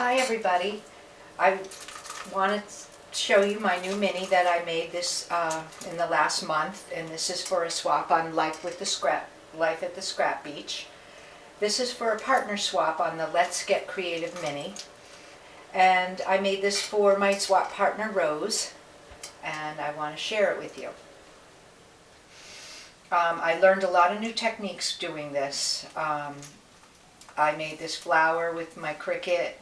Hi everybody. I wanted to show you my new mini that I made this in the last month, and this is for a swap on Life at the Scrap Beach. This is for a partner swap on the Let's Get Creative mini, and I made this for my swap partner Rose, and I want to share it with you. I learned a lot of new techniques doing this. I made this flower with my Cricut,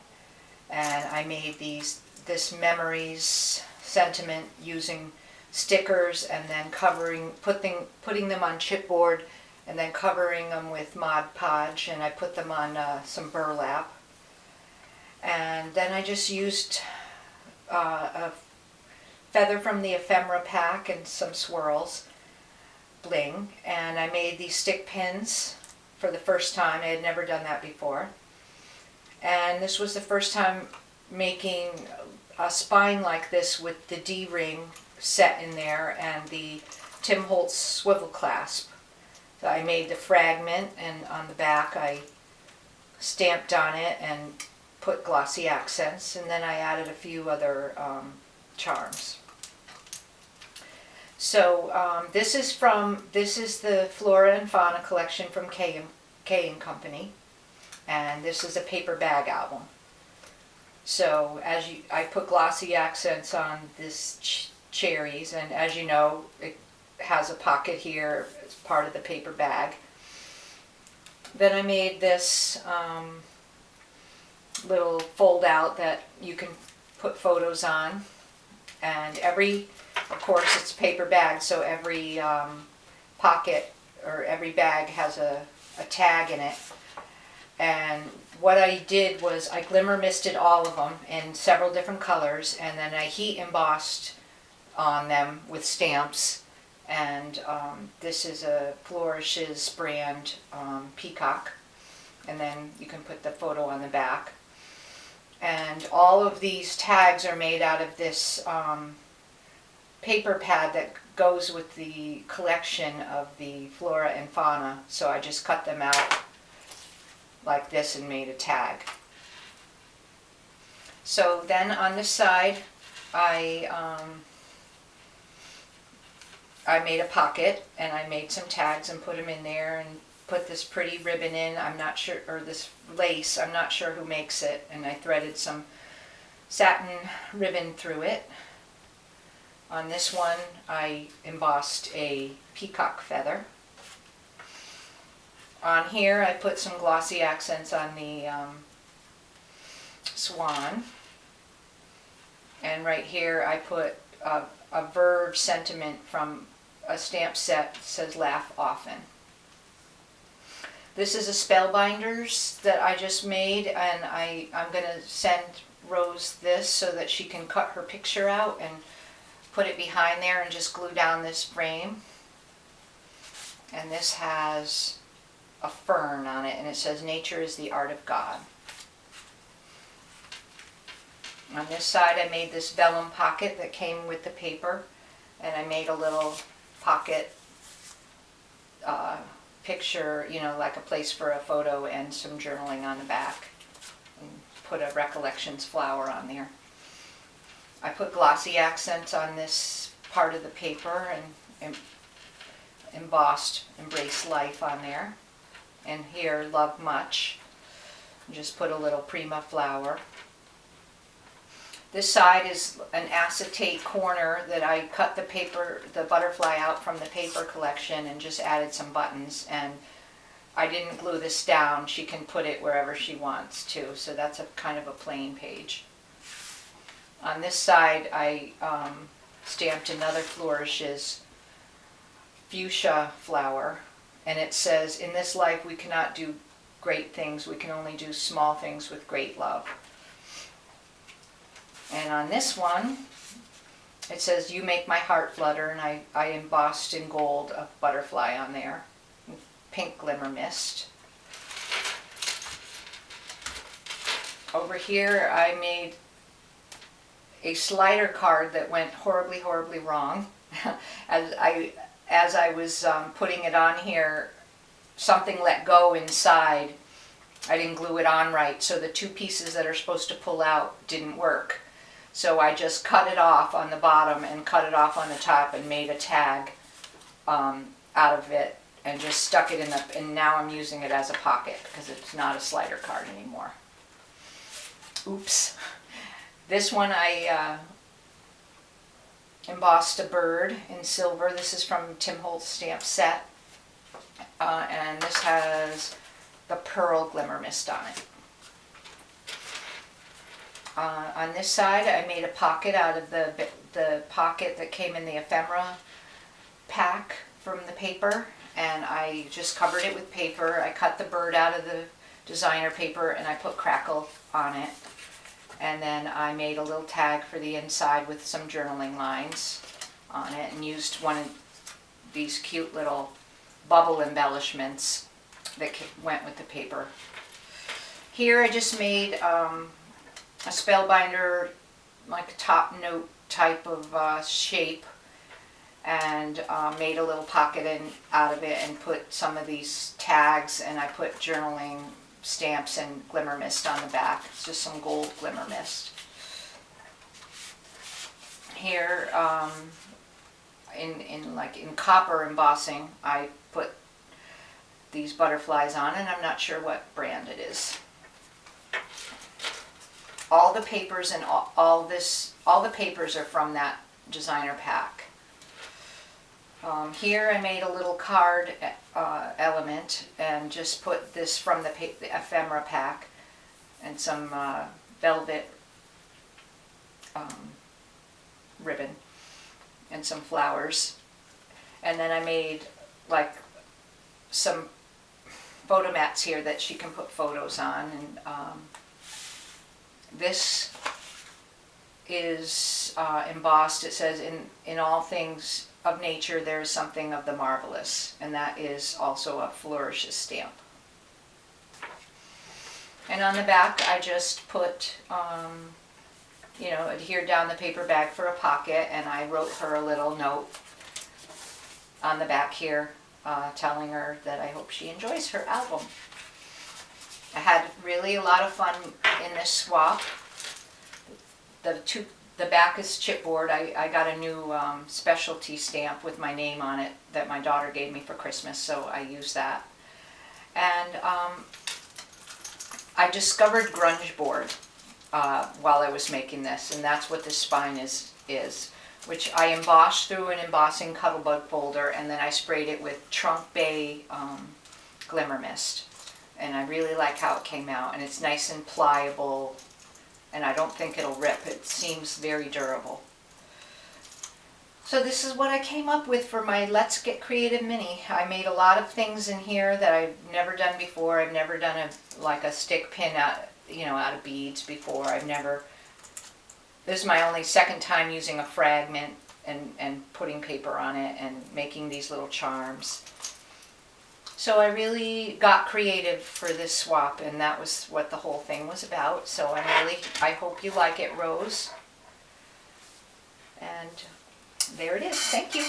and I made this memories sentiment using stickers and then putting them on chipboard and then covering them with Mod Podge, and I put them on some burlap. And then I just used a feather from the ephemera pack and some swirls, bling, and I made these stick pins for the first time. I had never done that before. And this was the first time making a spine like this with the D-ring set in there and the Tim Holtz swivel clasp. So I made the fragment, and on the back I stamped on it and put glossy accents, and then I added a few other charms. So this is the Flora and Fauna collection from K and Company, and this is a paper bag album. So I put glossy accents on this cherries, and as you know, it has a pocket here as part of the paper bag. Then I made this little fold out that you can put photos on, and of course it's a paper bag, so every pocket or every bag has a tag in it. And what I did was I glimmer misted all of them in several different colors, and then I heat embossed on them with stamps. And this is a Flourishes brand peacock, and then you can put the photo on the back. And all of these tags are made out of this paper pad that goes with the collection of the flora and fauna. So I just cut them out like this and made a tag. So then on the side I made a pocket, and I made some tags and put them in there and put this pretty ribbon in. I'm not sure, or this lace, I'm not sure who makes it, and I threaded some satin ribbon through it. On this one I embossed a peacock feather. On here I put some glossy accents on the swan, and right here I put a verve sentiment from a stamp set that says laugh often. This is a spellbinders that I just made, and I'm going to send Rose this so that she can cut her picture out and put it behind there and just glue down this frame. And this has a fern on it, and it says nature is the art of God. On this side I made this vellum pocket that came with the paper, and I made a little pocket picture, like a place for a photo and some journaling on the back, and put a recollections flower on there. I put glossy accents on this part of the paper and embossed embrace life on there, and here love much, and just put a little prima flower. This side is an acetate corner that I cut the butterfly out from the paper collection and just added some buttons, and I didn't glue this down. She can put it wherever she wants to, so that's a kind of a plain page. On this side I stamped another Flourishes fuchsia flower, and it says, in this life we cannot do great things, we can only do small things with great love. And on this one, it says, you make my heart flutter, and I embossed in gold a butterfly on there, pink glimmer mist. Over here I made a slider card that went horribly, horribly wrong. As I was putting it on here, something let go inside, I didn't glue it on right, so the two pieces that are supposed to pull out didn't work. So I just cut it off on the bottom and cut it off on the top and made a tag out of it and just stuck it in the, and now I'm using it as a pocket because it's not a slider card anymore. Oops. This one I embossed a bird in silver. This is from Tim Holtz stamp set. And this has the pearl glimmer mist on it. On this side I made a pocket out of the pocket that came in the ephemera pack from the paper, and I just covered it with paper. I cut the bird out of the designer paper and I put crackle on it, and then I made a little tag for the inside with some journaling lines on it and used one of these cute little bubble embellishments that went with the paper. Here I just made a spellbinder, like a top note type of shape, and made a little pocket out of it and put some of these tags, and I put journaling stamps and glimmer mist on the back. It's just some gold glimmer mist. Here in copper embossing I put these butterflies on, and I'm not sure what brand it is. All the papers and all the papers are from that designer pack. Here I made a little card element and just put this from the ephemera pack and some velvet ribbon and some flowers. And then I made like some photo mats here that she can put photos on. And this is embossed. It says, in all things of nature there is something of the marvelous, and that is also a flourishes stamp. And on the back I just put adhered down the paper bag for a pocket, and I wrote her a little note on the back here telling her that I hope she enjoys her album. I had really a lot of fun in this swap. The back is chipboard. I got a new specialty stamp with my name on it that my daughter gave me for Christmas, so I used that. And I discovered grunge board while I was making this, and that's what this spine is, which I embossed through an embossing Cuttlebug folder, and then I sprayed it with Trunk Bay glimmer mist. And I really like how it came out, and it's nice and pliable, and I don't think it'll rip. It seems very durable. So this is what I came up with for my Let's Get Creative Mini. I made a lot of things in here that I've never done before. I've never done a stick pin out of beads before. This is my only second time using a fragment and putting paper on it and making these little charms. So I really got creative for this swap, and that was what the whole thing was about. So I hope you like it, Rose. And there it is. Thank you.